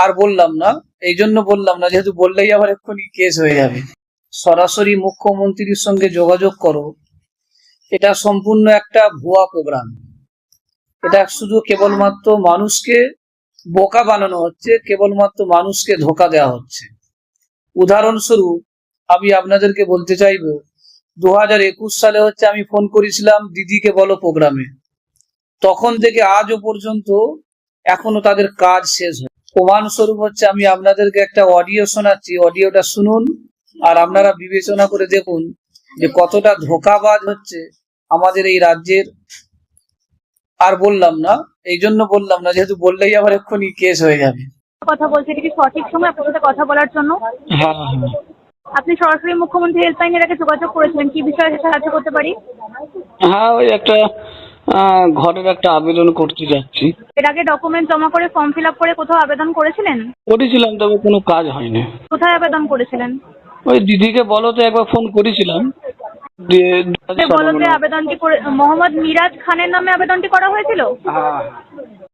আর বললাম না, এই জন্য বললাম না, যেহেতু বললেই আবার এক্ষুনি কেস হয়ে যাবে। সরাসরি মুখ্যমন্ত্রীর সঙ্গে যোগাযোগ করো, এটা সম্পূর্ণ একটা ভুয়া প্রোগ্রাম। এটা শুধু কেবলমাত্র মানুষকে বোকা বানানো হচ্ছে, কেবলমাত্র মানুষকে ধোকা দেওয়া হচ্ছে। উদাহরণস্বরূপ আমি আপনাদেরকে বলতে চাইবো, 2021 সালে আমি ফোন করেছিলাম দিদিকে বলো প্রোগ্রামে, তখন থেকে আজও পর্যন্ত এখনো তাদের কাজ শেষ হয়। প্রমাণস্বরূপ আমি আপনাদেরকে একটা অডিও শোনাচ্ছি, অডিওটা শুনুন আর আপনারা বিবেচনা করে দেখুন যে কতটা ধোঁকাবাজ হচ্ছে আমাদের এই রাজ্যের। আর বললাম না, এই জন্য বললাম না, যেহেতু বললেই আবার এক্ষুনি কেস হয়ে যাবে। কথা বলছি, এটা কি সঠিক সময় আপনার সাথে কথা বলার জন্য? হ্যাঁ হ্যাঁ, আপনি সরাসরি মুখ্যমন্ত্রী হেল্পলাইনের আগে যোগাযোগ করেছিলেন, কি বিষয়ে সাহায্য করতে পারি? হ্যাঁ, ওই একটা ঘরের একটা আবেদন করতে যাচ্ছি। এর আগে ডকুমেন্ট জমা করে ফর্ম ফিল আপ করে কোথাও আবেদন করেছিলেন? করেছিলাম, তবে কোনো কাজ হয়নি। কোথায় আবেদন করেছিলেন? ওই দিদিকে বলতে একবার ফোন করেছিলাম, দিয়ে বলতে আবেদনটি করে মোহাম্মদ মিরাজ খানের নামে আবেদনটি করা হয়েছিল? হ্যাঁ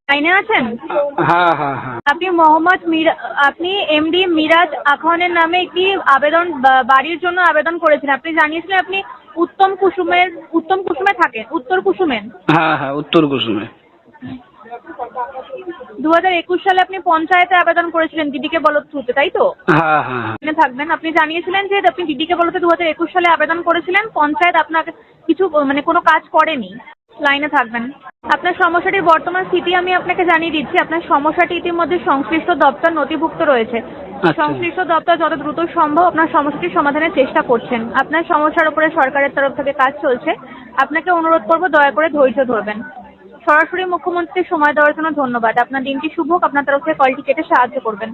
লাইনে আছেন? হ্যাঁ হ্যাঁ হ্যাঁ। আপনি এমডি মিরাজ খানের নামে একটি আবেদন বাড়ির জন্য আবেদন করেছিলেন। আপনি জানিয়েছিলেন আপনি উত্তর কুসুমে থাকেন। হ্যাঁ হ্যাঁ, উত্তর কুসুমে। 2021 সালে আপনি পঞ্চায়েতে আবেদন করেছিলেন দিদিকে বলো থ্রুতে, তাই তো? হ্যাঁ হ্যাঁ হ্যাঁ। এখানে থাকবেন। আপনি জানিয়েছিলেন যে আপনি দিদিকে বলতে 2021 সালে আবেদন করেছিলেন, পঞ্চায়েত আপনাকে কিছু কোনো কাজ করেনি। লাইনে থাকবেন। আপনার সমস্যাটির বর্তমান স্থিতি আমি আপনাকে জানিয়ে দিচ্ছি। আপনার সমস্যাটি ইতিমধ্যে সংশ্লিষ্ট দপ্তর নথিভুক্ত রয়েছে। সংশ্লিষ্ট দপ্তর যত দ্রুত সম্ভব আপনার সমস্যাটির সমাধানের চেষ্টা করছেন। আপনার সমস্যার উপরে সরকারের তরফ থেকে কাজ চলছে। আপনাকে অনুরোধ করব দয়া করে ধৈর্য ধরবেন। সরাসরি মুখ্যমন্ত্রীকে সময় দেওয়ার জন্য ধন্যবাদ। আপনার দিনটি শুভ হোক। আপনার তরফ থেকে কলটি কেটে সাহায্য করবেন।